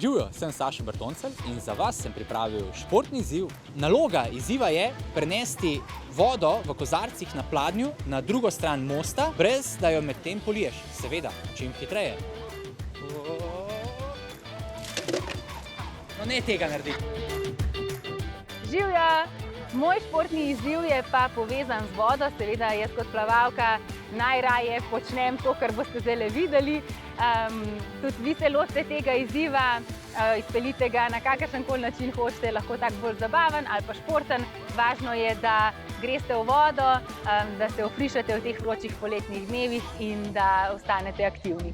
Živjo, sem Sašo Bertoncelj in za vas sem pripravil športni izziv. Naloga izziva je prenesti vodo v kozarcih na pladnju na drugo stran mosta, brez da jo medtem poliješ. Seveda, čim hitreje. No, ne tega narediti. Živjo! Moj športni izziv je pa povezan z vodo. Seveda jaz kot plavalka najraje počnem to, kar boste zdaj videli. Tudi vi se lotite tega izziva, izpeljite ga na kakršenkoli način hočete, lahko tak bolj zabaven ali pa športen. Važno je, da greste v vodo, da se ofrišate v teh vročih poletnih dnevih in da ostanete aktivni.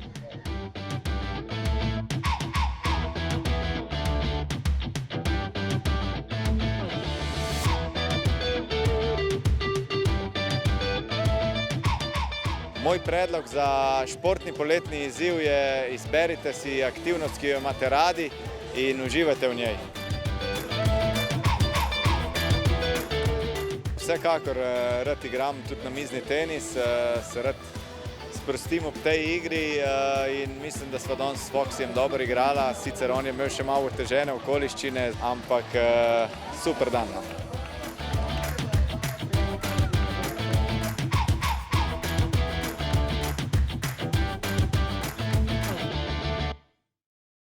Moj predlog za športni poletni izziv je: izberite si aktivnost, ki jo imate radi in uživajte v njej. Vsekakor rad igram tudi namizni tenis, se rad sprostim ob tej igri in mislim, da sva danes s Foksijem dobro igrala. Sicer on je imel še malo otežene okoliščine, ampak super dan.